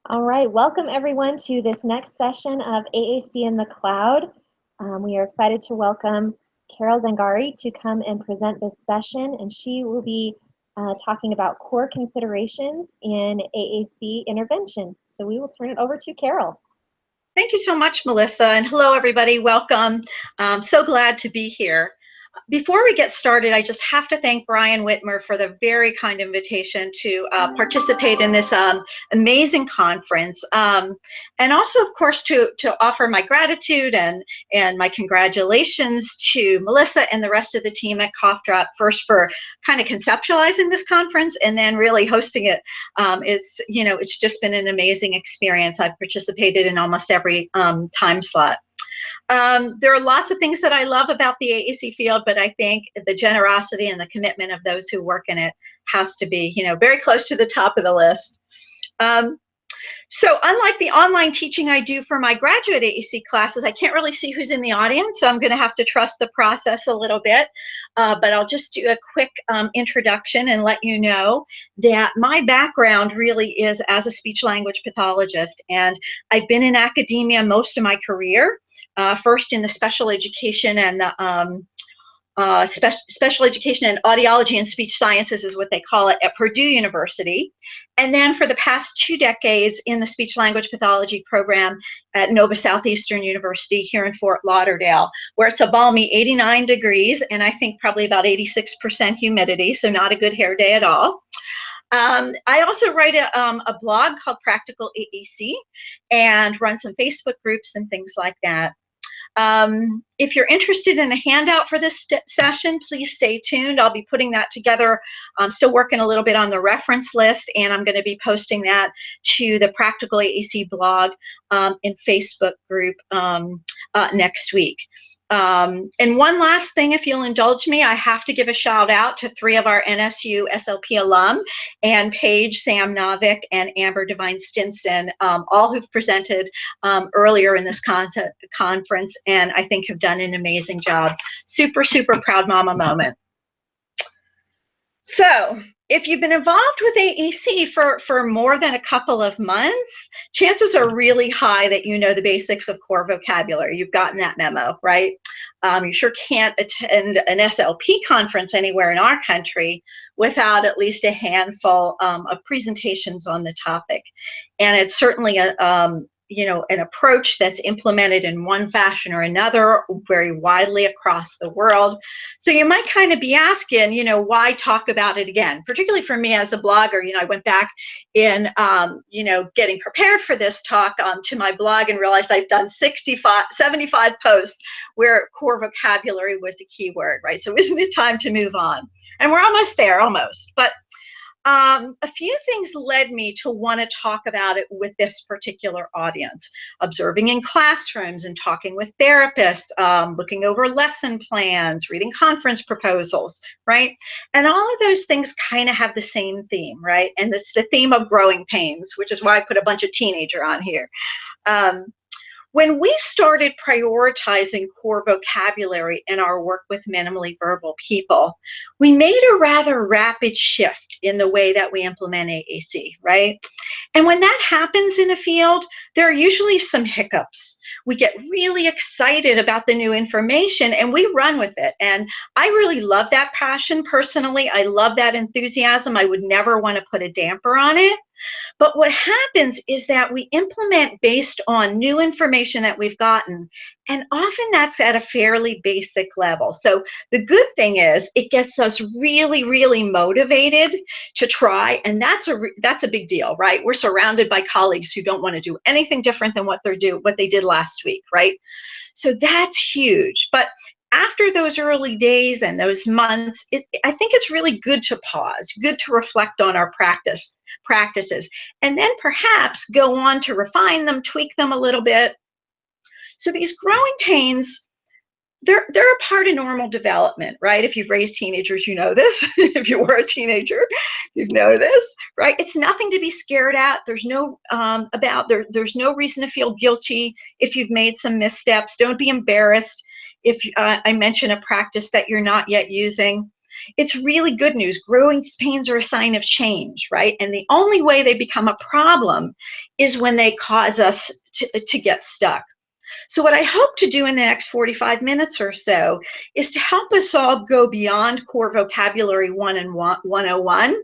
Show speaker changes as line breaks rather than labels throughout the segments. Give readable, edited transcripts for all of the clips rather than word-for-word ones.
All right, welcome everyone to this next session of AAC in the Cloud. We are excited to welcome Carole Zangari to come and present this session, and she will be talking about core considerations in AAC intervention. So we will turn it over to Carole.
Thank you so much, Melissa, and hello everybody, welcome. I'm so glad to be here. Before we get started, I just have to thank Brian Whitmer for the very kind invitation to participate in this amazing conference. And also, of course, to offer my gratitude and my congratulations to Melissa and the rest of the team at Cough Drop, first for kind of conceptualizing this conference and then really hosting it. It's just been an amazing experience. I've participated in almost every time slot. There are lots of things that I love about the AAC field, but I think the generosity and the commitment of those who work in it has to be, very close to the top of the list. So unlike the online teaching I do for my graduate AAC classes, I can't really see who's in the audience, so I'm going to have to trust the process a little bit. But I'll just do a quick introduction and let you know that my background really is as a speech-language pathologist, and I've been in academia most of my career, first in the special education and the special education and audiology and speech sciences is what they call it at Purdue University. And then for the past 2 decades in the speech language pathology program at Nova Southeastern University here in Fort Lauderdale, where it's a balmy 89 degrees and I think probably about 86% humidity, so not a good hair day at all. I also write a blog called Practical AAC and run some Facebook groups and things like that. If you're interested in a handout for this session, please stay tuned. I'll be putting that together. I'm still working a little bit on the reference list, and I'm going to be posting that to the Practical AAC blog and Facebook group next week. And one last thing, if you'll indulge me, I have to give a shout out to 3 of our NSU SLP alum, Ann Page, Sam Novick, and Amber Devine Stinson, all who've presented earlier in this conference, and I think have done an amazing job. Super, super proud mama moment. So if you've been involved with AAC for more than a couple of months, chances are really high that you know the basics of core vocabulary. You've gotten that memo, right? You sure can't attend an SLP conference anywhere in our country without at least a handful of presentations on the topic. And it's certainly an approach that's implemented in one fashion or another very widely across the world. So you might kind of be asking, why talk about it again? Particularly for me as a blogger, I went back in, getting prepared for this talk to my blog and realized I've done 75 posts where core vocabulary was a keyword, right? So isn't it time to move on? And we're almost there, almost. But a few things led me to want to talk about it with this particular audience. Observing in classrooms and talking with therapists, looking over lesson plans, reading conference proposals, right? And all of those things kind of have the same theme, right? And it's the theme of growing pains, which is why I put a bunch of teenager on here. When we started prioritizing core vocabulary in our work with minimally verbal people, we made a rather rapid shift in the way that we implement AAC, right? And when that happens in a field, there are usually some hiccups. We get really excited about the new information and we run with it. And I really love that passion personally. I love that enthusiasm. I would never want to put a damper on it. But what happens is that we implement based on new information that we've gotten, and often that's at a fairly basic level. So the good thing is it gets us really, really motivated to try, and that's a big deal, right? We're surrounded by colleagues who don't want to do anything different than what they did last week, right? So that's huge. But after those early days and those months, I think it's really good to pause, good to reflect on our practices, and then perhaps go on to refine them, tweak them a little bit. So these growing pains, they're a part of normal development, right? If you've raised teenagers, you know this. If you were a teenager, you know this, right? It's nothing to be scared at. There's no there's no reason to feel guilty if you've made some missteps. Don't be embarrassed if I mention a practice that you're not yet using. It's really good news. Growing pains are a sign of change, right? And the only way they become a problem is when they cause us to get stuck. So what I hope to do in the next 45 minutes or so is to help us all go beyond core vocabulary 101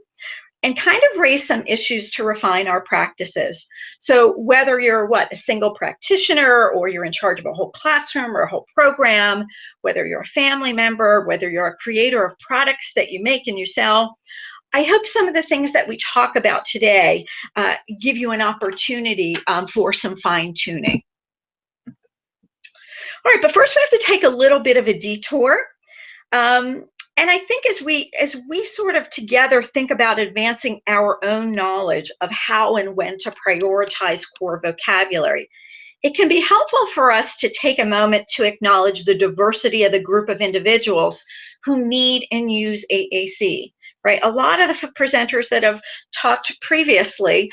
and kind of raise some issues to refine our practices. So whether you're a single practitioner, or you're in charge of a whole classroom or a whole program, whether you're a family member, whether you're a creator of products that you make and you sell, I hope some of the things that we talk about today give you an opportunity for some fine tuning. All right, but first we have to take a little bit of a detour. And I think as we sort of together think about advancing our own knowledge of how and when to prioritize core vocabulary, it can be helpful for us to take a moment to acknowledge the diversity of the group of individuals who need and use AAC. Right, a lot of the presenters that have talked previously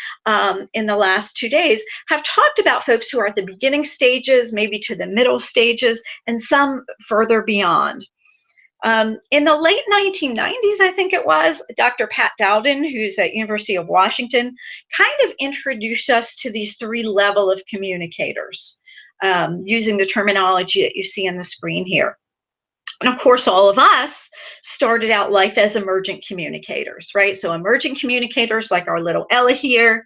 in the last 2 days have talked about folks who are at the beginning stages, maybe to the middle stages, and some further beyond. In the late 1990s, I think it was, Dr. Pat Dowden, who's at University of Washington, kind of introduced us to these 3 levels of communicators, using the terminology that you see on the screen here. And of course, all of us started out life as emergent communicators, right? So emergent communicators like our little Ella here,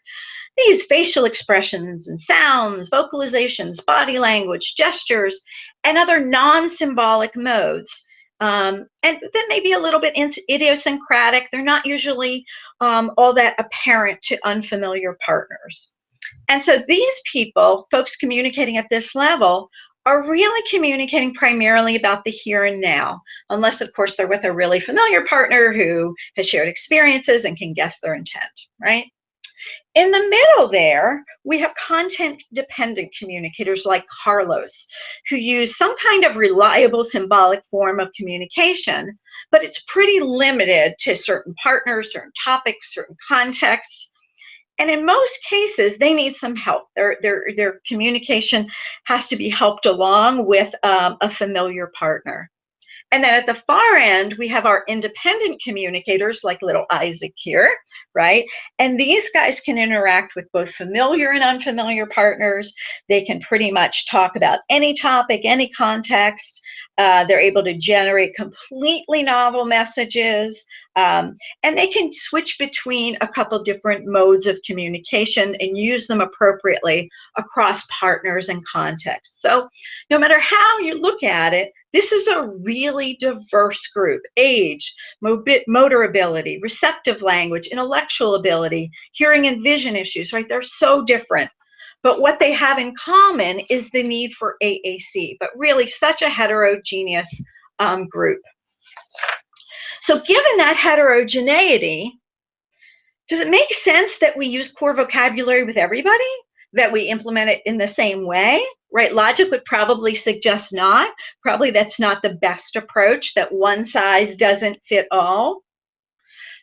they use facial expressions and sounds, vocalizations, body language, gestures, and other non-symbolic modes. And then maybe a little bit idiosyncratic. They're not usually all that apparent to unfamiliar partners. And so these people, folks communicating at this level, are really communicating primarily about the here and now, unless, of course, they're with a really familiar partner who has shared experiences and can guess their intent, right? In the middle there, we have content-dependent communicators like Carlos, who use some kind of reliable symbolic form of communication, but it's pretty limited to certain partners, certain topics, certain contexts. And in most cases, they need some help. Their communication has to be helped along with a familiar partner. And then at the far end, we have our independent communicators like little Isaac here, right? And these guys can interact with both familiar and unfamiliar partners. They can pretty much talk about any topic, any context. They're able to generate completely novel messages. And they can switch between a couple different modes of communication and use them appropriately across partners and contexts. So no matter how you look at it, this is a really diverse group: age, motor ability, receptive language, intellectual ability, hearing and vision issues, right? They're so different. But what they have in common is the need for AAC, but really such a heterogeneous group. So given that heterogeneity, does it make sense that we use core vocabulary with everybody? That we implement it in the same way, right? Logic would probably suggest not. Probably that's not the best approach, that one size doesn't fit all.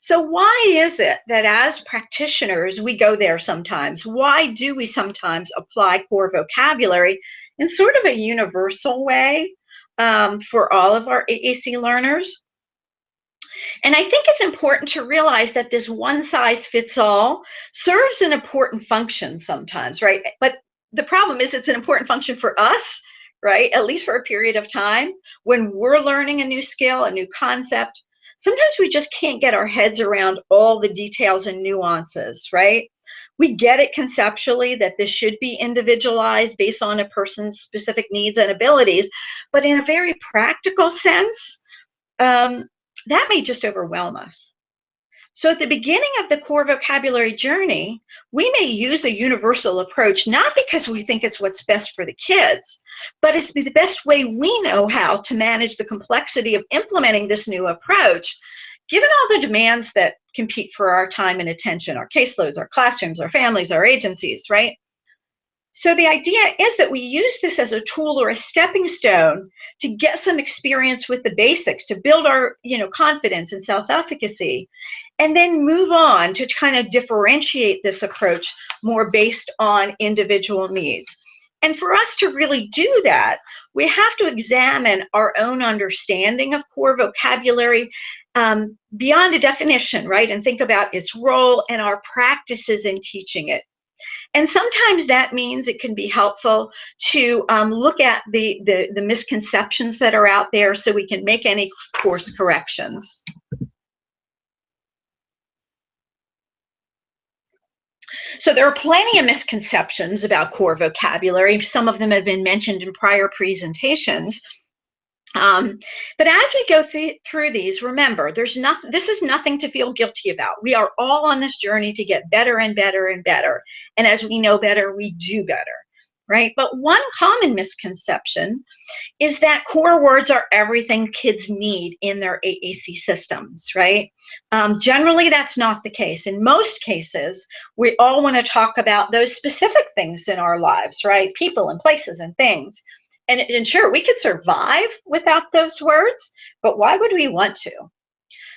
So why is it that as practitioners, we go there sometimes? Why do we sometimes apply core vocabulary in sort of a universal way for all of our AAC learners? And I think it's important to realize that this one size fits all serves an important function sometimes, right? But the problem is it's an important function for us, right? At least for a period of time. When we're learning a new skill, a new concept, sometimes we just can't get our heads around all the details and nuances, right? We get it conceptually that this should be individualized based on a person's specific needs and abilities, but in a very practical sense, that may just overwhelm us. So at the beginning of the core vocabulary journey, we may use a universal approach, not because we think it's what's best for the kids, but it's the best way we know how to manage the complexity of implementing this new approach, given all the demands that compete for our time and attention, our caseloads, our classrooms, our families, our agencies, right? So the idea is that we use this as a tool or a stepping stone to get some experience with the basics, to build our, confidence and self-efficacy, and then move on to kind of differentiate this approach more based on individual needs. And for us to really do that, we have to examine our own understanding of core vocabulary beyond a definition, right? And think about its role and our practices in teaching it. And sometimes that means it can be helpful to look at the misconceptions that are out there so we can make any course corrections. So there are plenty of misconceptions about core vocabulary. Some of them have been mentioned in prior presentations. But as we go through these, remember, this is nothing to feel guilty about. We are all on this journey to get better and better and better. And as we know better, we do better, right? But one common misconception is that core words are everything kids need in their AAC systems, right? Generally, that's not the case. In most cases, we all want to talk about those specific things in our lives, right? People and places and things. And sure, we could survive without those words, but why would we want to?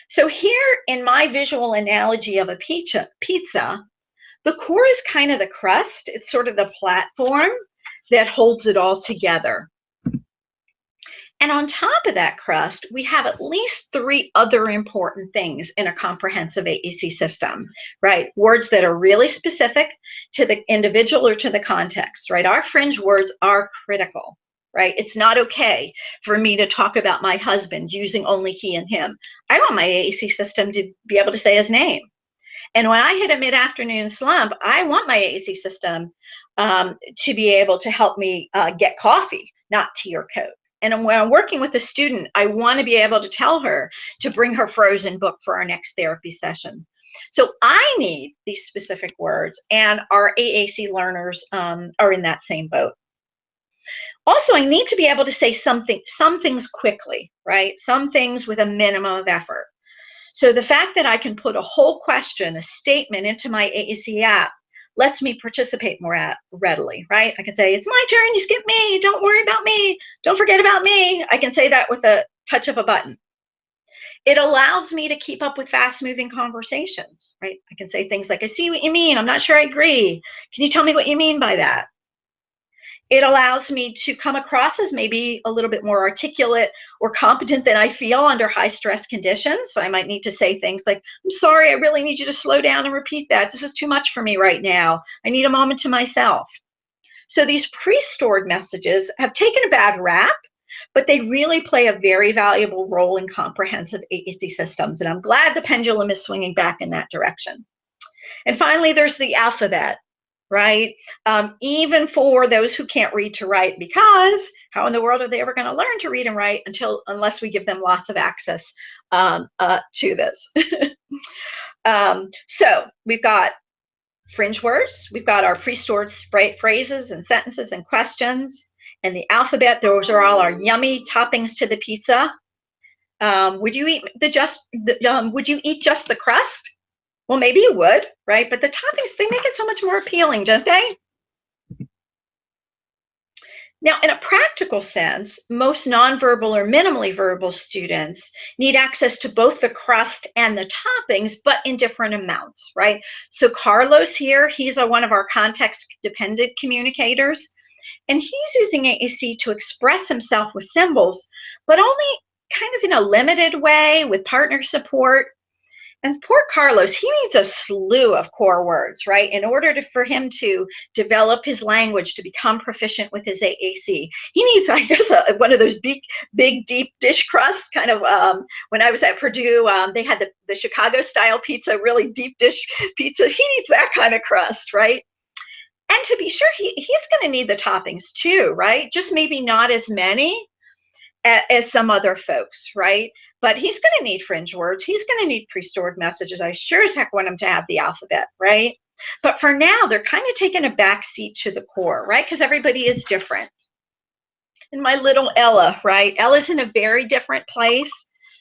So here in my visual analogy of a pizza, the core is kind of the crust. It's sort of the platform that holds it all together. And on top of that crust, we have at least 3 other important things in a comprehensive AAC system, right? Words that are really specific to the individual or to the context, right? Our fringe words are critical, right? It's not okay for me to talk about my husband using only he and him. I want my AAC system to be able to say his name. And when I hit a mid-afternoon slump, I want my AAC system to be able to help me get coffee, not tea or Coke. And when I'm working with a student, I want to be able to tell her to bring her frozen book for our next therapy session. So I need these specific words, and our AAC learners are in that same boat. Also, I need to be able to say some things quickly, right? Some things with a minimum of effort. So the fact that I can put a whole question, a statement into my AAC app lets me participate more readily, right? I can say, it's my turn, you skip me, don't worry about me, don't forget about me. I can say that with a touch of a button. It allows me to keep up with fast-moving conversations, right? I can say things like, I see what you mean, I'm not sure I agree. Can you tell me what you mean by that? It allows me to come across as maybe a little bit more articulate or competent than I feel under high stress conditions. So I might need to say things like, I'm sorry, I really need you to slow down and repeat that. This is too much for me right now. I need a moment to myself. So these pre-stored messages have taken a bad rap, but they really play a very valuable role in comprehensive AAC systems. And I'm glad the pendulum is swinging back in that direction. And finally, there's the alphabet. Right? Even for those who can't read to write, because how in the world are they ever going to learn to read and write unless we give them lots of access to this? So we've got fringe words, we've got our pre-stored phrases and sentences and questions, and the alphabet. Those are all our yummy toppings to the pizza. Would you eat would you eat just the crust? Well, maybe you would, right? But the toppings, they make it so much more appealing, don't they? Now, in a practical sense, most nonverbal or minimally verbal students need access to both the crust and the toppings, but in different amounts, right? So Carlos here, he's one of our context-dependent communicators, and he's using AAC to express himself with symbols, but only kind of in a limited way with partner support. And poor Carlos, he needs a slew of core words, right? In order for him to develop his language, to become proficient with his AAC. He needs, I guess, one of those big, deep dish crust kind of, when I was at Purdue, they had the Chicago-style pizza, really deep dish pizza. He needs that kind of crust, right? And to be sure, he's going to need the toppings too, right? Just maybe not as many as some other folks, right? But he's going to need fringe words. He's going to need pre-stored messages. I sure as heck want him to have the alphabet, right? But for now, they're kind of taking a back seat to the core, right? Because everybody is different. And my little Ella, right? Ella's in a very different place.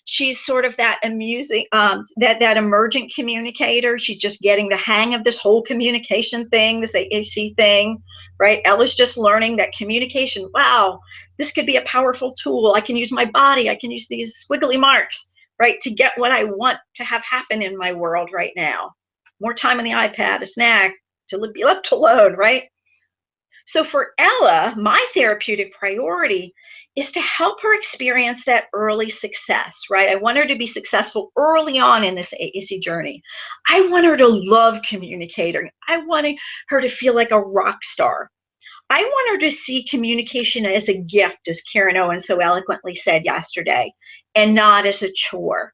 She's sort of that amusing, that emergent communicator. She's just getting the hang of this whole communication thing, this AAC thing, right? Ella's just learning that communication, wow, this could be a powerful tool. I can use my body. I can use these squiggly marks, right, to get what I want to have happen in my world right now. More time on the iPad, a snack, to be left alone, right? So for Ella, my therapeutic priority is to help her experience that early success, right? I want her to be successful early on in this AAC journey. I want her to love communicating. I want her to feel like a rock star. I want her to see communication as a gift, as Karen Owen so eloquently said yesterday, and not as a chore,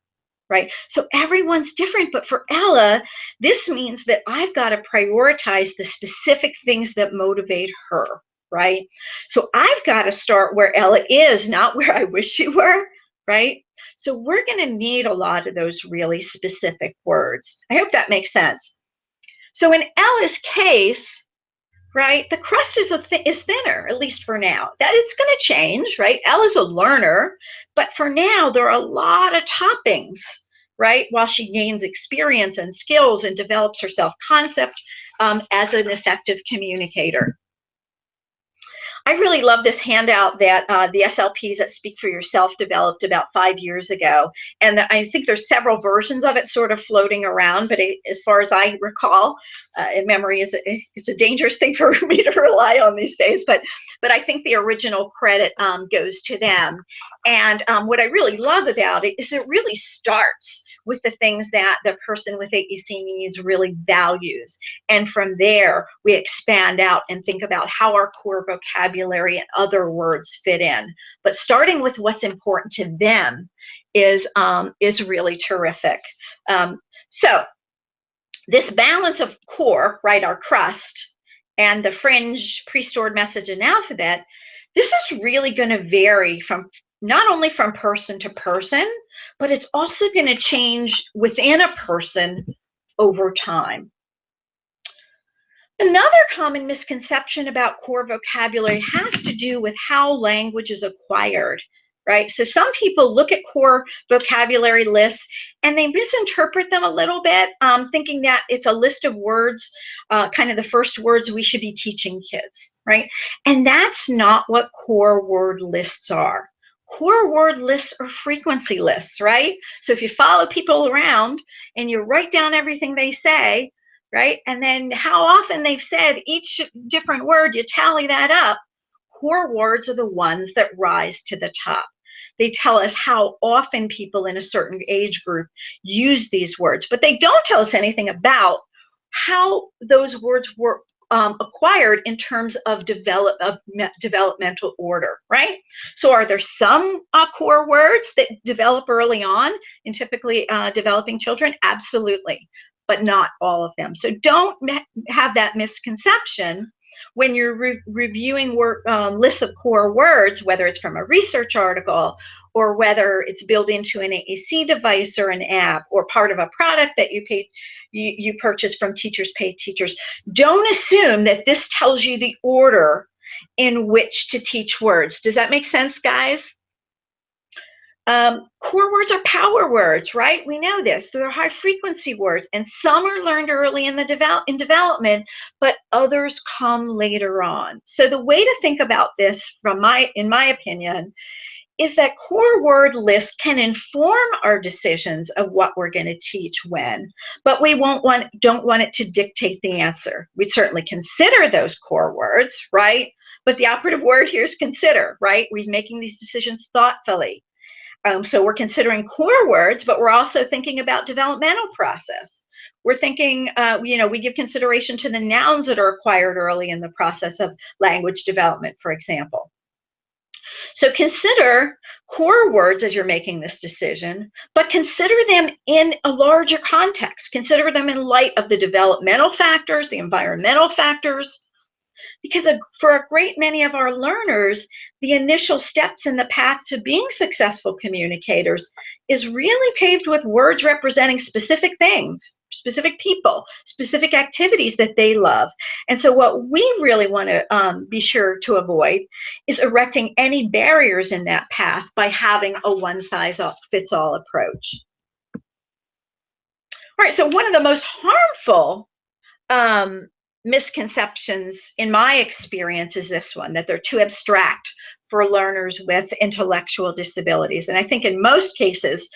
right? So everyone's different, but for Ella, this means that I've got to prioritize the specific things that motivate her, right? So I've got to start where Ella is, not where I wish she were, right? So we're going to need a lot of those really specific words. I hope that makes sense. So in Ella's case, right, the crust is thinner, at least for now. That it's going to change, right? Ella's a learner, but for now there are a lot of toppings, right? While she gains experience and skills and develops her self-concept as an effective communicator. I really love this handout that the SLPs at Speak for Yourself developed about 5 years ago. And I think there's several versions of it sort of floating around, but as far as I recall, memory is it's a dangerous thing for me to rely on these days, but I think the original credit goes to them. And what I really love about it is it really starts with the things that the person with AAC needs really values. And from there, we expand out and think about how our core vocabulary and other words fit in. But starting with what's important to them is really terrific. So this balance of core, right, our crust, and the fringe pre-stored message and alphabet, this is really going to vary from not only from person to person, but it's also going to change within a person over time. Another common misconception about core vocabulary has to do with how language is acquired, right? So some people look at core vocabulary lists and they misinterpret them a little bit, thinking that it's a list of words, kind of the first words we should be teaching kids, right? And that's not what core word lists are. Core word lists are frequency lists, right? So if you follow people around and you write down everything they say, right? And then how often they've said each different word, you tally that up. Core words are the ones that rise to the top. They tell us how often people in a certain age group use these words, but they don't tell us anything about how those words were acquired in terms of developmental order, right? So are there some core words that develop early on in typically developing children? Absolutely, but not all of them. So don't have that misconception when you're reviewing lists of core words, whether it's from a research article or whether it's built into an AAC device or an app or part of a product that you purchase from Teachers Pay Teachers. Don't assume that this tells you the order in which to teach words. Does that make sense, guys? Core words are power words, right? We know this. They're high frequency words, and some are learned early in development, but others come later on. So the way to think about this, in my opinion, is that core word lists can inform our decisions of what we're going to teach when, but we don't want it to dictate the answer. We certainly consider those core words, right? But the operative word here is consider, right? We're making these decisions thoughtfully. So we're considering core words, but we're also thinking about developmental process. We're thinking, we give consideration to the nouns that are acquired early in the process of language development, for example. So consider core words as you're making this decision, but consider them in a larger context. Consider them in light of the developmental factors, the environmental factors, because for a great many of our learners, the initial steps in the path to being successful communicators is really paved with words representing specific things, specific people, specific activities that they love. And so what we really want to be sure to avoid is erecting any barriers in that path by having a one-size-fits-all approach. All right, so one of the most harmful misconceptions in my experience is this one, that they're too abstract for learners with intellectual disabilities. And I think in most cases,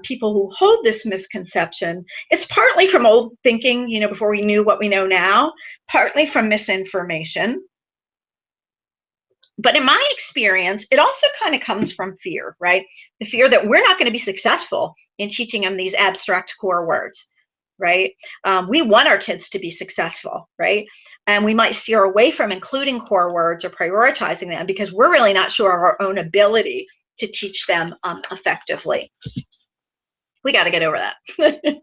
people who hold this misconception, it's partly from old thinking, before we knew what we know now, partly from misinformation. But in my experience, it also kind of comes from fear, right? The fear that we're not going to be successful in teaching them these abstract core words, right? We want our kids to be successful, right? And we might steer away from including core words or prioritizing them because we're really not sure of our own ability to teach them effectively. We got to get over that.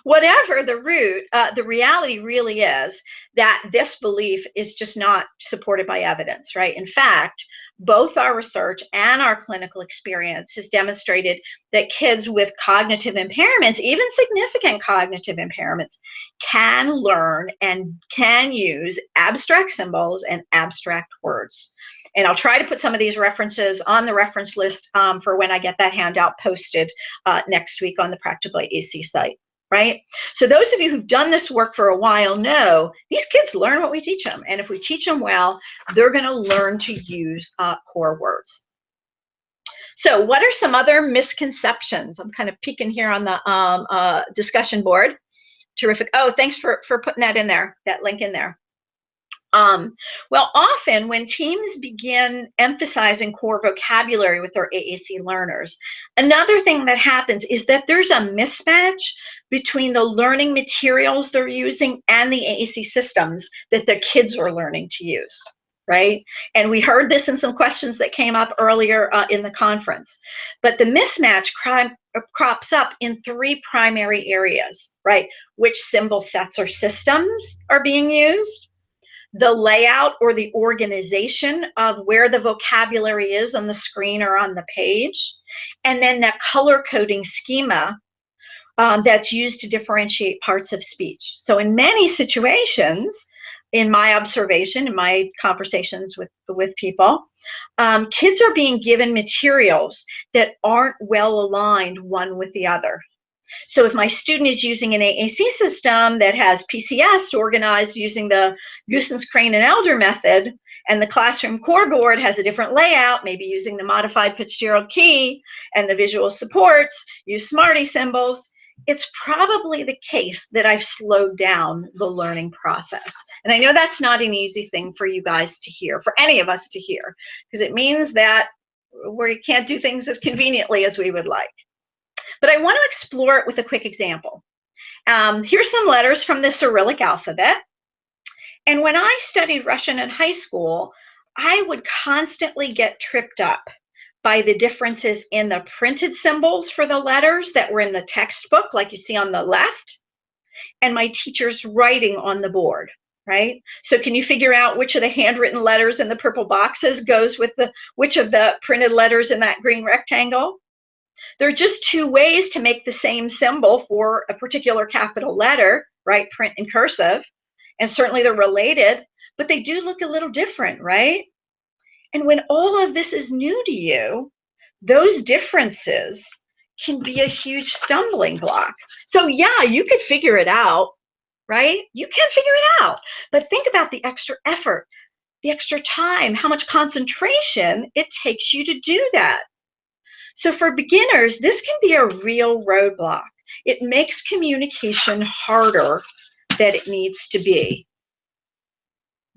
Whatever the root, the reality really is that this belief is just not supported by evidence, right? In fact, both our research and our clinical experience has demonstrated that kids with cognitive impairments, even significant cognitive impairments, can learn and can use abstract symbols and abstract words. And I'll try to put some of these references on the reference list for when I get that handout posted next week on the Practical AAC site, right? So those of you who've done this work for a while know these kids learn what we teach them. And if we teach them well, they're going to learn to use core words. So what are some other misconceptions? I'm kind of peeking here on the discussion board. Terrific. Oh, thanks for putting that in there, that link in there. Well, often when teams begin emphasizing core vocabulary with their AAC learners, another thing that happens is that there's a mismatch between the learning materials they're using and the AAC systems that the kids are learning to use, right? And we heard this in some questions that came up earlier in the conference. But the mismatch crops up in three primary areas, right? Which symbol sets or systems are being used, the layout or the organization of where the vocabulary is on the screen or on the page, and then that color coding schema that's used to differentiate parts of speech. So in many situations, in my observation, in my conversations with people, kids are being given materials that aren't well aligned one with the other. So if my student is using an AAC system that has PCS organized using the Goossens, Crane, and Elder method, and the classroom core board has a different layout, maybe using the modified Fitzgerald key, and the visual supports use Smarty symbols, it's probably the case that I've slowed down the learning process. And I know that's not an easy thing for you guys to hear, for any of us to hear, because it means that we can't do things as conveniently as we would like. But I want to explore it with a quick example. Here's some letters from the Cyrillic alphabet. And when I studied Russian in high school, I would constantly get tripped up by the differences in the printed symbols for the letters that were in the textbook, like you see on the left, and my teacher's writing on the board, right? So can you figure out which of the handwritten letters in the purple boxes goes with which of the printed letters in that green rectangle? There are just two ways to make the same symbol for a particular capital letter, right? Print and cursive. And certainly they're related, but they do look a little different, right? And when all of this is new to you, those differences can be a huge stumbling block. So yeah, you could figure it out, right? You can figure it out, but think about the extra effort, the extra time, how much concentration it takes you to do that. So for beginners, this can be a real roadblock. It makes communication harder than it needs to be,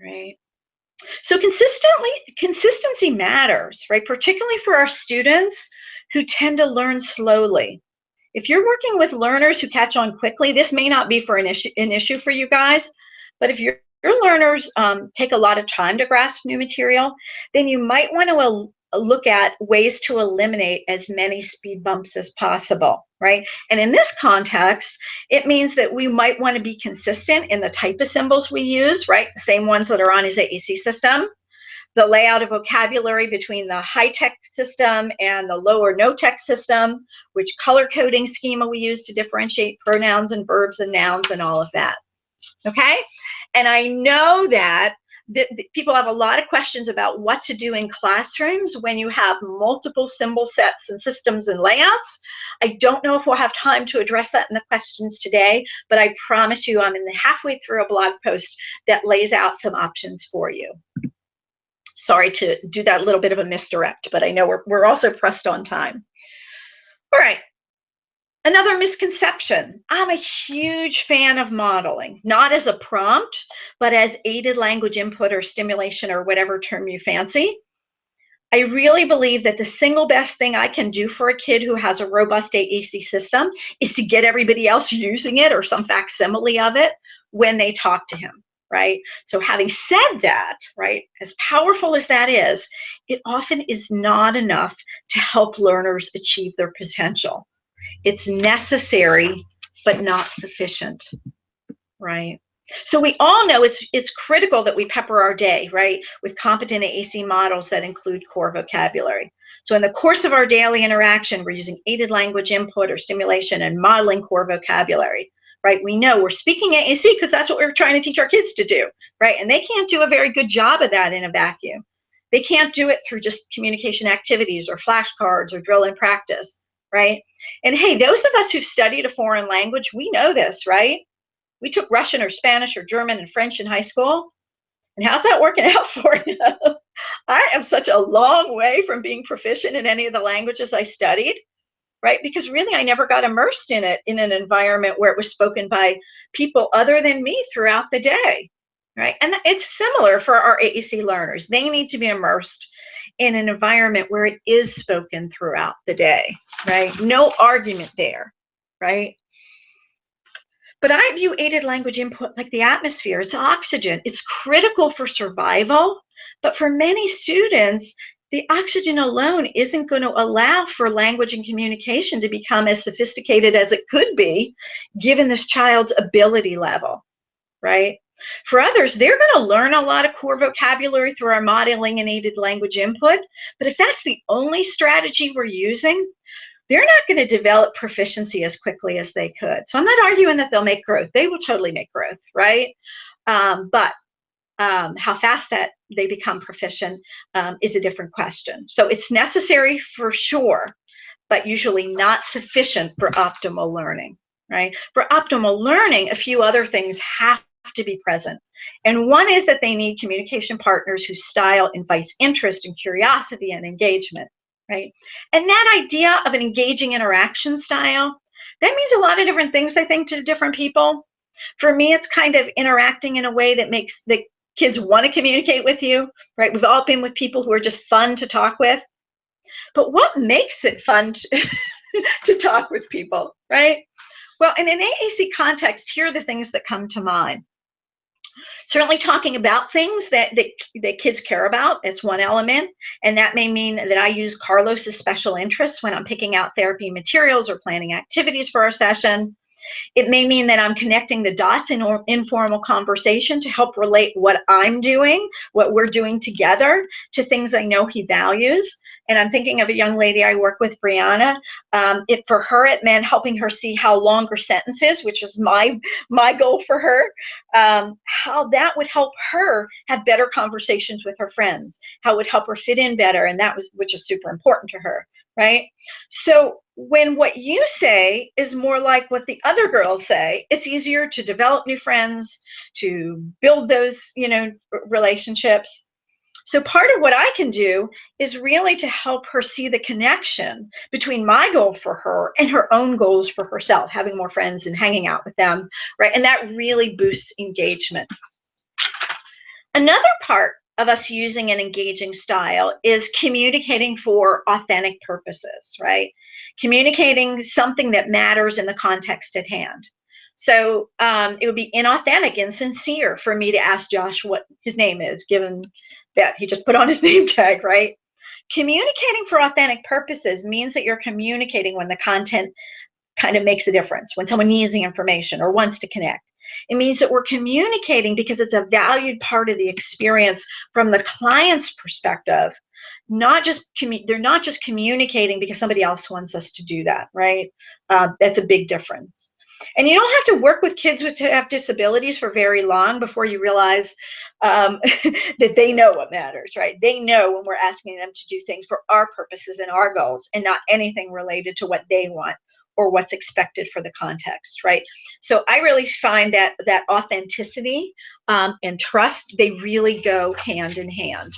right? So consistency matters, right? Particularly for our students who tend to learn slowly. If you're working with learners who catch on quickly, this may not be for an issue for you guys, but if your learners take a lot of time to grasp new material, then you might want to look at ways to eliminate as many speed bumps as possible, right? And in this context, it means that we might want to be consistent in the type of symbols we use, right? The same ones that are on his AAC system, the layout of vocabulary between the high-tech system and the lower no-tech system, which color coding schema we use to differentiate pronouns and verbs and nouns and all of that, okay? And I know that people have a lot of questions about what to do in classrooms when you have multiple symbol sets and systems and layouts. I don't know if we'll have time to address that in the questions today, but I promise you I'm halfway through a blog post that lays out some options for you. Sorry to do that little bit of a misdirect, but I know we're also pressed on time. All right. Another misconception, I'm a huge fan of modeling, not as a prompt, but as aided language input or stimulation or whatever term you fancy. I really believe that the single best thing I can do for a kid who has a robust AAC system is to get everybody else using it or some facsimile of it when they talk to him, right? So having said that, right, as powerful as that is, it often is not enough to help learners achieve their potential. It's necessary, but not sufficient, right? So we all know it's critical that we pepper our day, right, with competent AAC models that include core vocabulary. So in the course of our daily interaction, we're using aided language input or stimulation and modeling core vocabulary, right? We know we're speaking AAC because that's what we're trying to teach our kids to do, right? And they can't do a very good job of that in a vacuum. They can't do it through just communication activities or flashcards or drill and practice, right? And hey, those of us who've studied a foreign language, we know this, right? We took Russian or Spanish or German and French in high school. And how's that working out for you? I am such a long way from being proficient in any of the languages I studied, right? Because really, I never got immersed in it in an environment where it was spoken by people other than me throughout the day, right? And it's similar for our AAC learners. They need to be immersed in an environment where it is spoken throughout the day, right? No argument there, right? But I view aided language input like the atmosphere. It's oxygen. It's critical for survival. But for many students, the oxygen alone isn't going to allow for language and communication to become as sophisticated as it could be, given this child's ability level, right? For others, they're going to learn a lot of core vocabulary through our modeling and aided language input. But if that's the only strategy we're using, they're not going to develop proficiency as quickly as they could. So I'm not arguing that they'll make growth. They will totally make growth, right? But how fast that they become proficient is a different question. So it's necessary for sure, but usually not sufficient for optimal learning, right? For optimal learning, a few other things have to be present. And one is that they need communication partners whose style invites interest and curiosity and engagement. Right? And that idea of an engaging interaction style, that means a lot of different things, I think, to different people. For me, it's kind of interacting in a way that makes the kids want to communicate with you, right? We've all been with people who are just fun to talk with. But what makes it fun to talk with people, right? Well, in an AAC context, here are the things that come to mind. Certainly talking about things that kids care about, it's one element. And that may mean that I use Carlos's special interests when I'm picking out therapy materials or planning activities for our session. It may mean that I'm connecting the dots in informal conversation to help relate what I'm doing, what we're doing together, to things I know he values. And I'm thinking of a young lady I work with, Brianna. For her, it meant helping her see how longer sentences, which was my goal for her, how that would help her have better conversations with her friends, how it would help her fit in better, and which is super important to her, right? So when what you say is more like what the other girls say, it's easier to develop new friends, to build those, relationships. So part of what I can do is really to help her see the connection between my goal for her and her own goals for herself, having more friends and hanging out with them, right? And that really boosts engagement. Another part of us using an engaging style is communicating for authentic purposes, right? Communicating something that matters in the context at hand. So it would be inauthentic, insincere for me to ask Josh what his name is, given that he just put on his name tag, right? Communicating for authentic purposes means that you're communicating when the content kind of makes a difference, when someone needs the information or wants to connect. It means that we're communicating because it's a valued part of the experience from the client's perspective. They're not just communicating because somebody else wants us to do that, right? That's a big difference. And you don't have to work with kids who have disabilities for very long before you realize that they know what matters, right? They know when we're asking them to do things for our purposes and our goals and not anything related to what they want or what's expected for the context, right? So I really find that authenticity and trust, they really go hand in hand.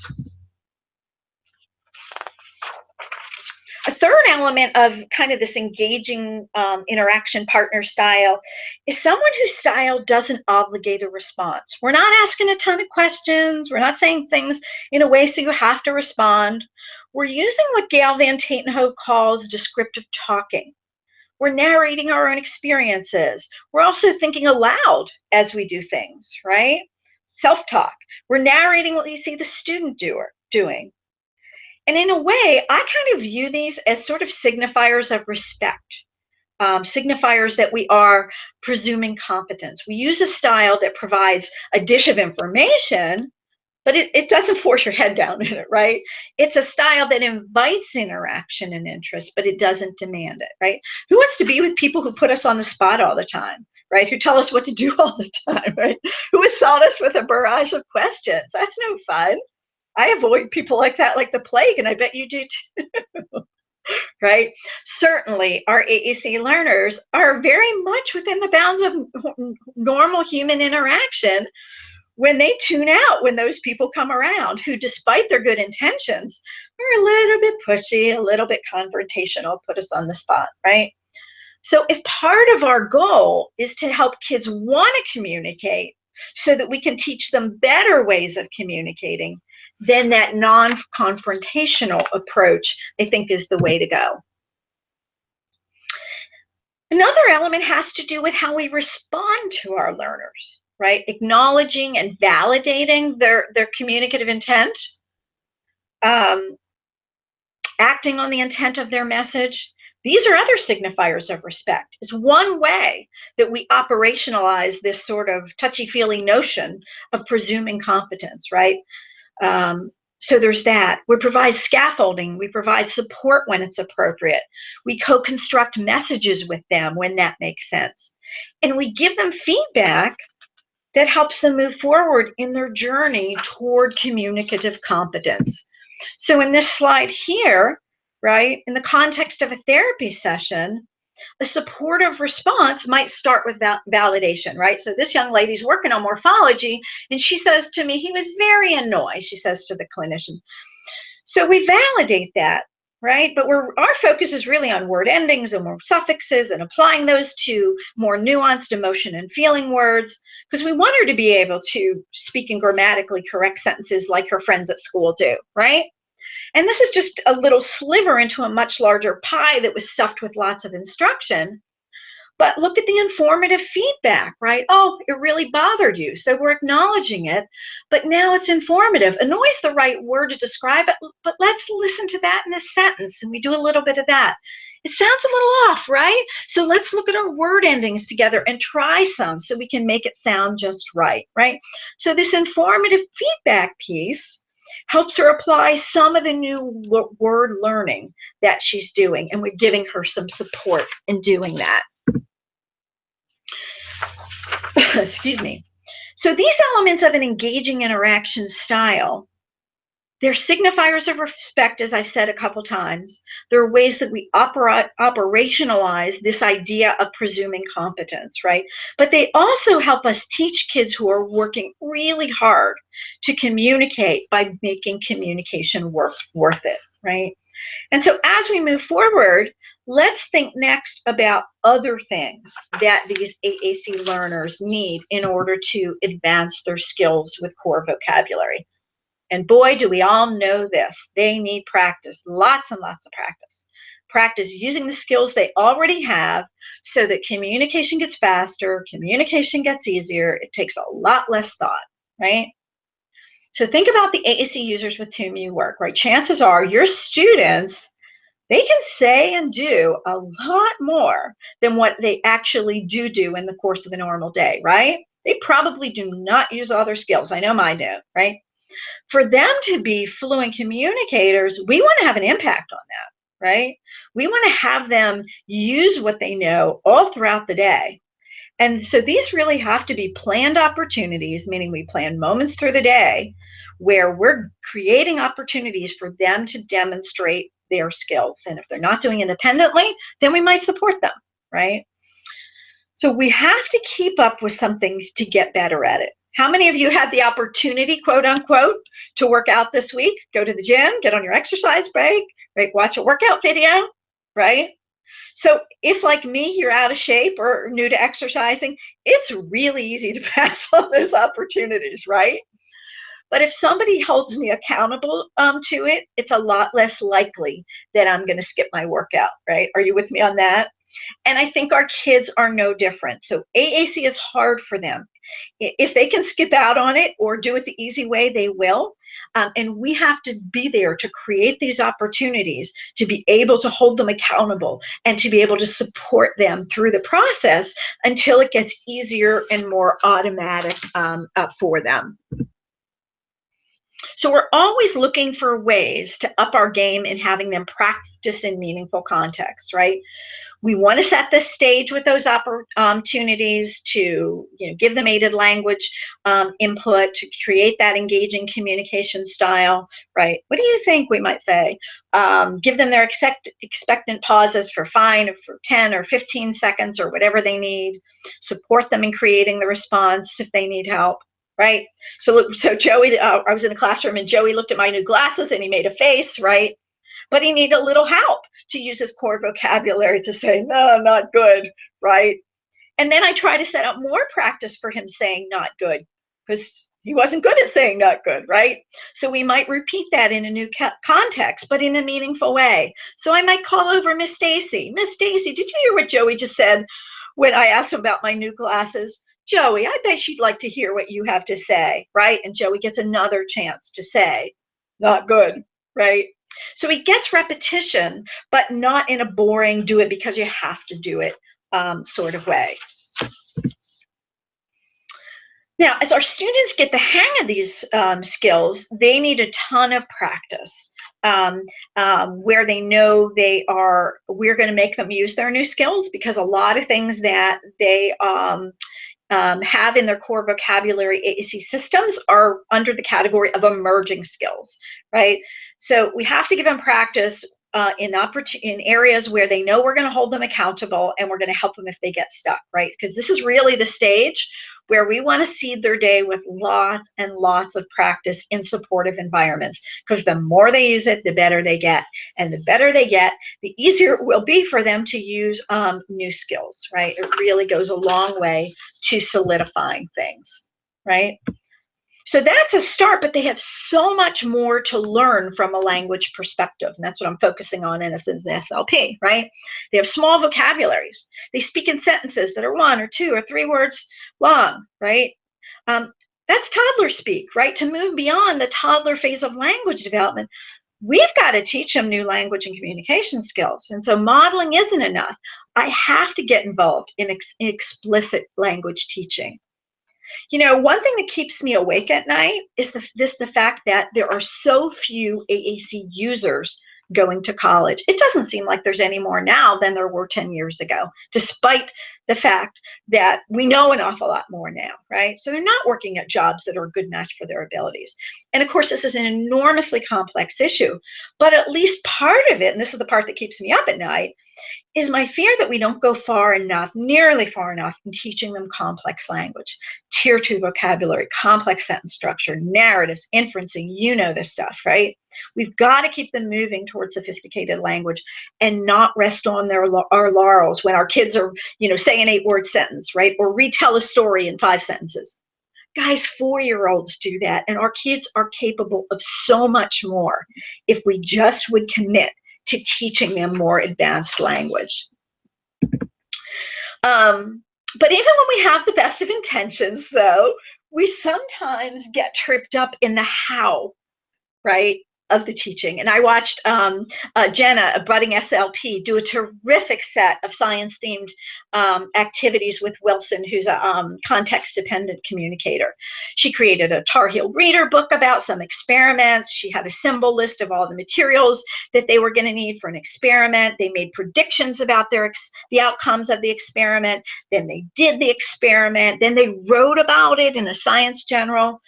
A third element of kind of this engaging interaction partner style is someone whose style doesn't obligate a response. We're not asking a ton of questions. We're not saying things in a way so you have to respond. We're using what Gail Van Tatenhove calls descriptive talking. We're narrating our own experiences. We're also thinking aloud as we do things, right? Self-talk. We're narrating what we see the student doing. And in a way, I kind of view these as sort of signifiers of respect, signifiers that we are presuming competence. We use a style that provides a dish of information, but it doesn't force your head down in it, right? It's a style that invites interaction and interest, but it doesn't demand it, right? Who wants to be with people who put us on the spot all the time, right? Who tell us what to do all the time, right? Who assault us with a barrage of questions? That's no fun. I avoid people like that like the plague, and I bet you do too, right? Certainly, our AAC learners are very much within the bounds of normal human interaction when they tune out when those people come around who, despite their good intentions, are a little bit pushy, a little bit confrontational, put us on the spot, right? So if part of our goal is to help kids want to communicate so that we can teach them better ways of communicating, then that non-confrontational approach, I think, is the way to go. Another element has to do with how we respond to our learners, right? Acknowledging and validating their communicative intent, acting on the intent of their message. These are other signifiers of respect. It's one way that we operationalize this sort of touchy-feely notion of presuming competence, right? So there's that. We provide scaffolding. We provide support when it's appropriate. We co-construct messages with them when that makes sense. And we give them feedback that helps them move forward in their journey toward communicative competence. So in this slide here, right, in the context of a therapy session, a supportive response might start with validation, right? So this young lady's working on morphology, and she says to me, he was very annoyed, she says to the clinician. So we validate that, right? But our focus is really on word endings and more suffixes and applying those to more nuanced emotion and feeling words, because we want her to be able to speak in grammatically correct sentences like her friends at school do, right? And this is just a little sliver into a much larger pie that was stuffed with lots of instruction. But look at the informative feedback, right? Oh, it really bothered you. So we're acknowledging it, but now it's informative. Annoy is the right word to describe it, but let's listen to that in a sentence. And we do a little bit of that. It sounds a little off, right? So let's look at our word endings together and try some so we can make it sound just right, right? So this informative feedback piece helps her apply some of the new word learning that she's doing, and we're giving her some support in doing that. Excuse me. So these elements of an engaging interaction style, they're signifiers of respect, as I've said a couple times. They're ways that we operationalize this idea of presuming competence, right? But they also help us teach kids who are working really hard to communicate by making communication worth it, right? And so as we move forward, let's think next about other things that these AAC learners need in order to advance their skills with core vocabulary. And boy, do we all know this. They need practice, lots and lots of practice. Practice using the skills they already have so that communication gets faster, communication gets easier, it takes a lot less thought, right? So think about the AAC users with whom you work, right? Chances are your students, they can say and do a lot more than what they actually do in the course of a normal day, right? They probably do not use all their skills. I know mine do, right? For them to be fluent communicators, we want to have an impact on that, right? We want to have them use what they know all throughout the day. And so these really have to be planned opportunities, meaning we plan moments through the day where we're creating opportunities for them to demonstrate their skills. And if they're not doing it independently, then we might support them, right? So we have to keep up with something to get better at it. How many of you had the opportunity, quote unquote, to work out this week? Go to the gym, get on your exercise break, right? Watch a workout video, right? So if, like me, you're out of shape or new to exercising, it's really easy to pass on those opportunities, right? But if somebody holds me accountable to it, it's a lot less likely that I'm going to skip my workout, right? Are you with me on that? And I think our kids are no different. So AAC is hard for them. If they can skip out on it or do it the easy way, they will. And we have to be there to create these opportunities, to be able to hold them accountable and to be able to support them through the process until it gets easier and more automatic for them. So we're always looking for ways to up our game and having them practice in meaningful contexts, right? We want to set the stage with those opportunities to, give them aided language input, to create that engaging communication style, right? What do you think we might say? Give them their expectant pauses for 5 or for 10 or 15 seconds or whatever they need. Support them in creating the response if they need help, right? So Joey, I was in a classroom and Joey looked at my new glasses and he made a face, right? But he needed a little help to use his core vocabulary to say, no, not good, right? And then I try to set up more practice for him saying not good because he wasn't good at saying not good, right? So we might repeat that in a new context, but in a meaningful way. So I might call over Miss Stacy. Miss Stacy, did you hear what Joey just said when I asked him about my new glasses? Joey, I bet she'd like to hear what you have to say, right? And Joey gets another chance to say, not good, right? So he gets repetition, but not in a boring, do it because you have to do it sort of way. Now, as our students get the hang of these skills, they need a ton of practice where they know we're going to make them use their new skills, because a lot of things that they have in their core vocabulary AAC systems are under the category of emerging skills, right? So we have to give them practice in areas where they know we're going to hold them accountable and we're going to help them if they get stuck, right? Because this is really the stage where we want to seed their day with lots and lots of practice in supportive environments, because the more they use it, the better they get. And the better they get, the easier it will be for them to use new skills, right? It really goes a long way to solidifying things, right? So that's a start, but they have so much more to learn from a language perspective. And that's what I'm focusing on in a SLP, right? They have small vocabularies. They speak in sentences that are 1 or 2 or 3 words long, right? That's toddler speak, right? To move beyond the toddler phase of language development, we've got to teach them new language and communication skills. And so modeling isn't enough. I have to get involved in explicit language teaching. One thing that keeps me awake at night is the fact that there are so few AAC users going to college. It doesn't seem like there's any more now than there were 10 years ago, despite the fact that we know an awful lot more now, right? So they're not working at jobs that are a good match for their abilities. And of course, this is an enormously complex issue, but at least part of it, and this is the part that keeps me up at night, is my fear that we don't go nearly far enough in teaching them complex language, tier 2 vocabulary, complex sentence structure, narratives, inferencing, this stuff, right? We've got to keep them moving towards sophisticated language and not rest on our laurels when our kids are, say an 8-word sentence, right? Or retell a story in 5 sentences. Guys, 4-year-olds do that, and our kids are capable of so much more if we just would commit to teaching them more advanced language. But even when we have the best of intentions, though, we sometimes get tripped up in the how, right, of the teaching. And I watched Jenna, a budding SLP, do a terrific set of science-themed activities with Wilson, who's a context-dependent communicator. She created a Tar Heel reader book about some experiments. She had a symbol list of all the materials that they were going to need for an experiment. They made predictions about the outcomes of the experiment. Then they did the experiment. Then they wrote about it in a science journal.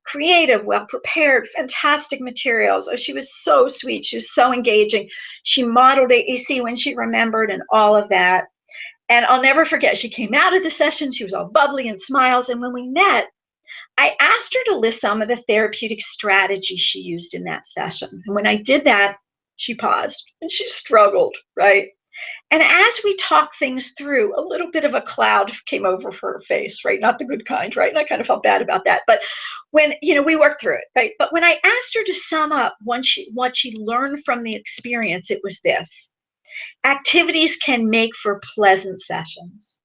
Creative, well-prepared, fantastic materials. Oh, she was so sweet. She was so engaging. She modeled AAC when she remembered and all of that. And I'll never forget, she came out of the session. She was all bubbly and smiles. And when we met, I asked her to list some of the therapeutic strategies she used in that session. And when I did that, she paused and she struggled, right? And as we talked things through, a little bit of a cloud came over her face, right? Not the good kind, right? And I kind of felt bad about that. But when, we worked through it, right? But when I asked her to sum up what she learned from the experience, it was this: activities can make for pleasant sessions,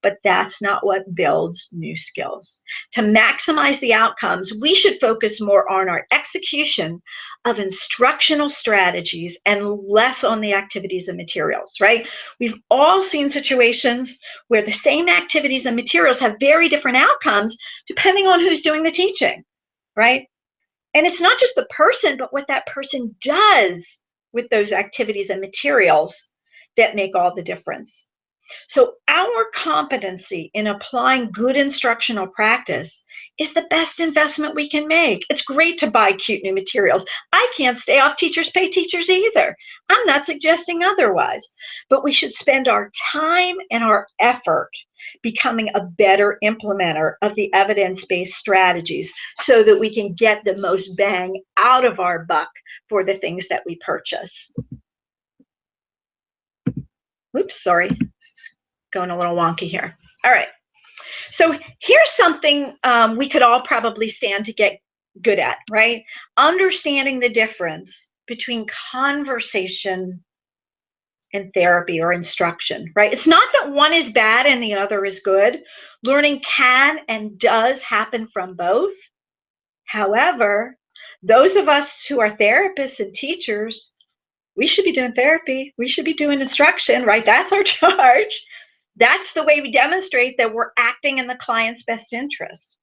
but that's not what builds new skills. To maximize the outcomes, we should focus more on our execution of instructional strategies and less on the activities and materials, right? We've all seen situations where the same activities and materials have very different outcomes depending on who's doing the teaching, right? And it's not just the person, but what that person does with those activities and materials that make all the difference. So our competency in applying good instructional practice is the best investment we can make. It's great to buy cute new materials. I can't stay off teachers pay teachers either. I'm not suggesting otherwise. But we should spend our time and our effort becoming a better implementer of the evidence-based strategies so that we can get the most bang out of our buck for the things that we purchase. Oops, sorry. It's going a little wonky here. All right. So here's something we could all probably stand to get good at, right? Understanding the difference between conversation and therapy or instruction, right? It's not that one is bad and the other is good. Learning can and does happen from both. However, those of us who are therapists and teachers, we should be doing therapy. We should be doing instruction, right? That's our charge. That's the way we demonstrate that we're acting in the client's best interest.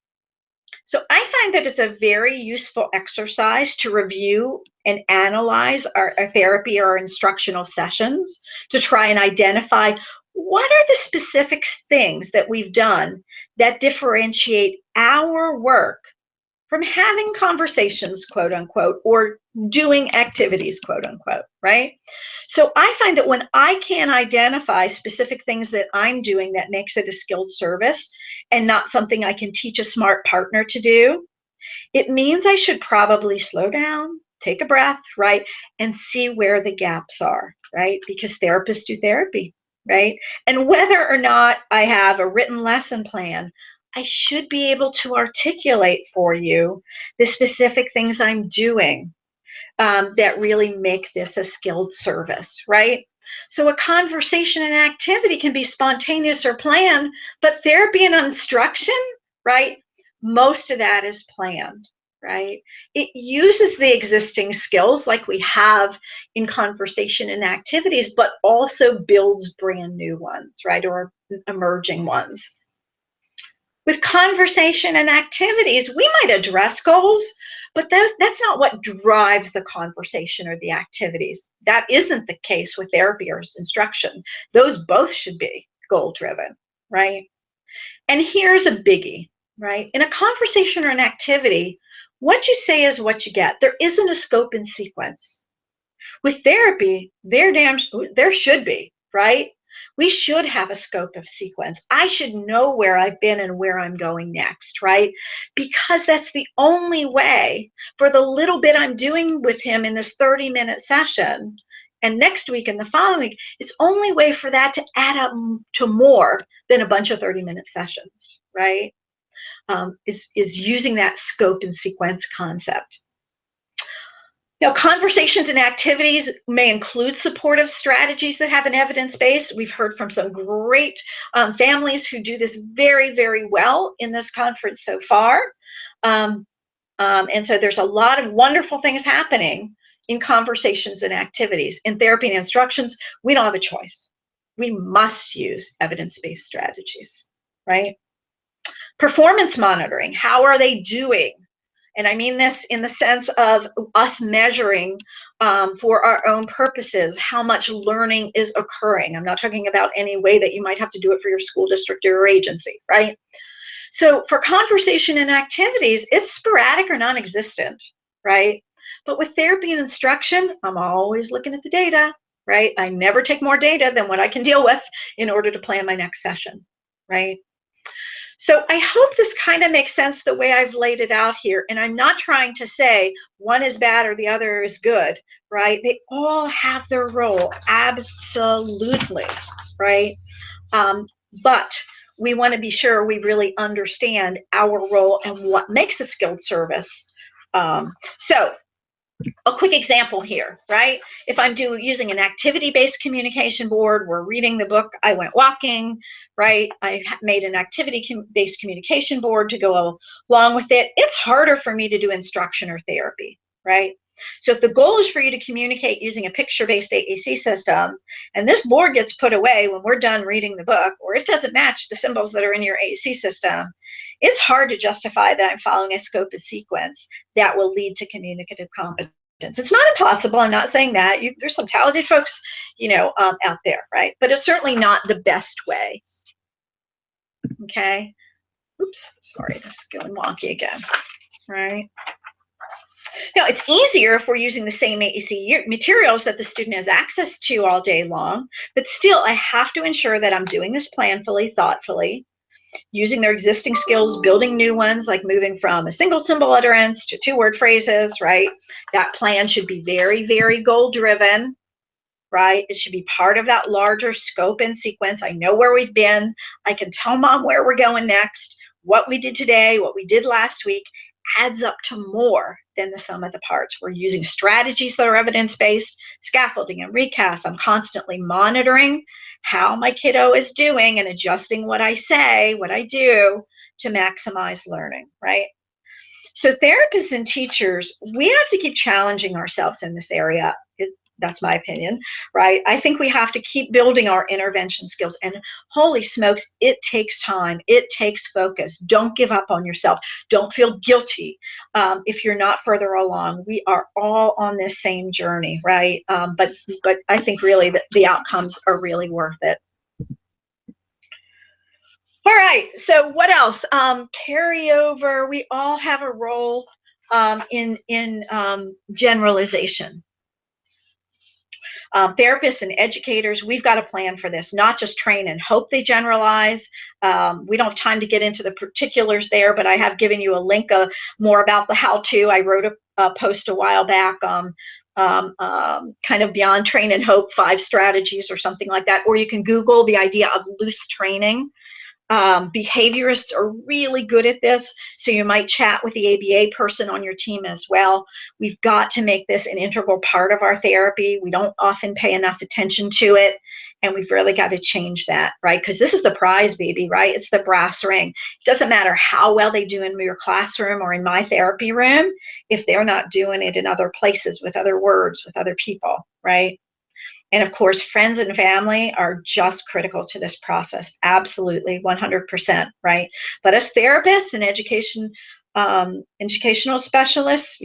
So I find that it's a very useful exercise to review and analyze our therapy or instructional sessions to try and identify what are the specific things that we've done that differentiate our work from having conversations, quote unquote, or doing activities, quote unquote, right? So I find that when I can identify specific things that I'm doing that makes it a skilled service and not something I can teach a smart partner to do, it means I should probably slow down, take a breath, right? And see where the gaps are, right? Because therapists do therapy, right? And whether or not I have a written lesson plan, I should be able to articulate for you the specific things I'm doing that really make this a skilled service, right? So a conversation and activity can be spontaneous or planned, but therapy and instruction, right? Most of that is planned, right? It uses the existing skills like we have in conversation and activities, but also builds brand new ones, right? Or emerging ones. With conversation and activities, we might address goals, but that's not what drives the conversation or the activities. That isn't the case with therapy or instruction. Those both should be goal-driven, right? And here's a biggie, right? In a conversation or an activity, what you say is what you get. There isn't a scope and sequence. With therapy, there should be, right? We should have a scope of sequence. I should know where I've been and where I'm going next, right? Because that's the only way for the little bit I'm doing with him in this 30-minute session and next week and the following week, it's only way for that to add up to more than a bunch of 30-minute sessions, right? Is using that scope and sequence concept. Now, conversations and activities may include supportive strategies that have an evidence base. We've heard from some great families who do this very, very well in this conference so far. And so there's a lot of wonderful things happening in conversations and activities. In therapy and instructions, we don't have a choice. We must use evidence-based strategies, right? Performance monitoring, how are they doing? And I mean this in the sense of us measuring for our own purposes how much learning is occurring. I'm not talking about any way that you might have to do it for your school district or your agency, right? So for conversation and activities, it's sporadic or non-existent, right? But with therapy and instruction, I'm always looking at the data, right? I never take more data than what I can deal with in order to plan my next session, right? So I hope this kind of makes sense the way I've laid it out here. And I'm not trying to say one is bad or the other is good, right? They all have their role, absolutely, right? But we want to be sure we really understand our role and what makes a skilled service. So a quick example here, right? If I'm using an activity-based communication board, we're reading the book, I Went Walking, right? I made an activity-based communication board to go along with it. It's harder for me to do instruction or therapy, right? So if the goal is for you to communicate using a picture-based AAC system, and this board gets put away when we're done reading the book, or it doesn't match the symbols that are in your AAC system, it's hard to justify that I'm following a scope and sequence that will lead to communicative competence. It's not impossible. I'm not saying that. There's some talented folks, out there, right? But it's certainly not the best way. Okay. Oops. Sorry, this is going wonky again. Right. Now, it's easier if we're using the same AAC materials that the student has access to all day long, but still, I have to ensure that I'm doing this planfully, thoughtfully, using their existing skills, building new ones, like moving from a single symbol utterance to 2-word phrases, right? That plan should be very, very goal-driven, right? It should be part of that larger scope and sequence. I know where we've been. I can tell mom where we're going next. What we did today, what we did last week adds up to more than the sum of the parts. We're using strategies that are evidence-based, scaffolding and recast. I'm constantly monitoring how my kiddo is doing and adjusting what I say, what I do to maximize learning, right? So therapists and teachers, we have to keep challenging ourselves in this area. That's my opinion, right? I think we have to keep building our intervention skills. And holy smokes, it takes time. It takes focus. Don't give up on yourself. Don't feel guilty if you're not further along. We are all on this same journey, right? But I think really that the outcomes are really worth it. All right, so what else? Carryover, we all have a role in generalization. Therapists and educators, we've got a plan for this, not just train and hope they generalize. We don't have time to get into the particulars there, but I have given you a link more about the how-to. I wrote a post a while back, kind of beyond train and hope, 5 strategies or something like that, or you can Google the idea of loose training. Behaviorists are really good at this, so you might chat with the ABA person on your team as well. We've got to make this an integral part of our therapy. We don't often pay enough attention to it, and we've really got to change that, right? Because this is the prize, baby, right? It's the brass ring. It doesn't matter how well they do in your classroom or in my therapy room if they're not doing it in other places with other words, with other people, right? And of course, friends and family are just critical to this process. Absolutely, 100%, right? But as therapists and educational specialists,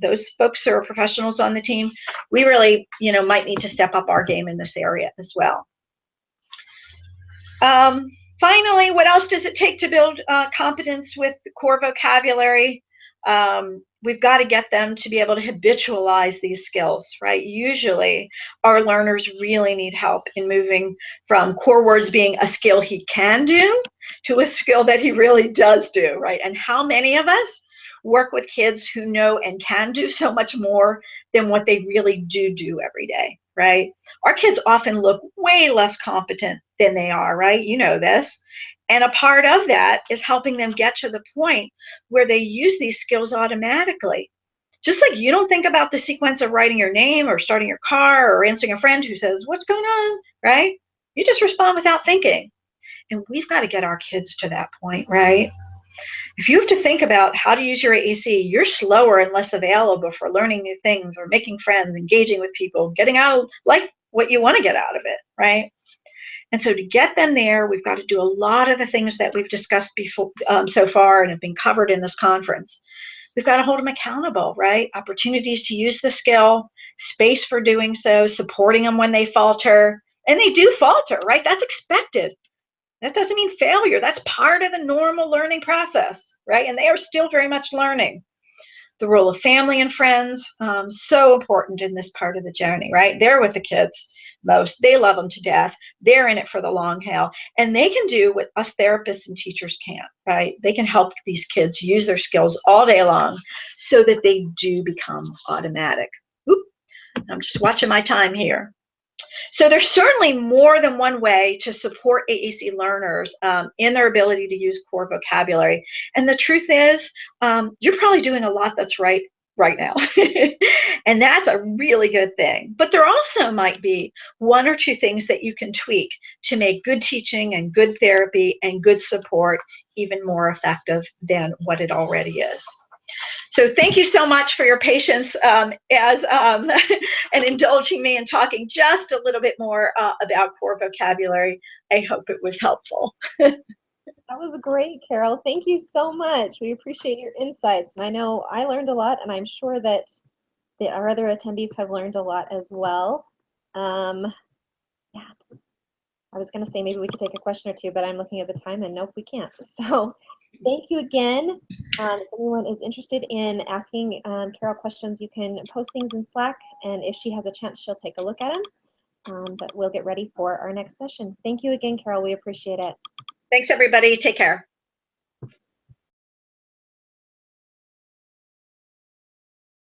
those folks who are professionals on the team, we really, might need to step up our game in this area as well. Finally, what else does it take to build competence with core vocabulary? We've got to get them to be able to habitualize these skills, right? Usually, our learners really need help in moving from core words being a skill he can do to a skill that he really does do, right? And how many of us work with kids who know and can do so much more than what they really do every day, right? Our kids often look way less competent than they are, right? You know this. And a part of that is helping them get to the point where they use these skills automatically. Just like you don't think about the sequence of writing your name or starting your car or answering a friend who says, "What's going on?" Right? You just respond without thinking. And we've got to get our kids to that point, right? If you have to think about how to use your AAC, you're slower and less available for learning new things or making friends, engaging with people, getting out like what you want to get out of it, right? And so to get them there, we've got to do a lot of the things that we've discussed before so far and have been covered in this conference. We've got to hold them accountable, right? Opportunities to use the skill, space for doing so, supporting them when they falter. And they do falter, right? That's expected. That doesn't mean failure. That's part of the normal learning process, right? And they are still very much learning. the role of family and friends, so important in this part of the journey, right? They're with the kids most. They love them to death. They're in it for the long haul. And they can do what us therapists and teachers can't, right? They can help these kids use their skills all day long so that they do become automatic. Oop, I'm just watching my time here. So there's certainly more than one way to support AAC learners in their ability to use core vocabulary. And the truth is, you're probably doing a lot that's right now. And that's a really good thing. But there also might be one or two things that you can tweak to make good teaching and good therapy and good support even more effective than what it already is. So thank you so much for your patience and indulging me in talking just a little bit more about core vocabulary. I hope it was helpful.
That was great, Carole. Thank you so much. We appreciate your insights. And I know I learned a lot, and I'm sure that our other attendees have learned a lot as well. Yeah, I was going to say maybe we could take a question or two, but I'm looking at the time, and nope, we can't. So thank you again. If anyone is interested in asking Carole questions, you can post things in Slack, and if she has a chance, she'll take a look at them. But we'll get ready for our next session. Thank you again, Carole. We appreciate it.
Thanks, everybody. Take care.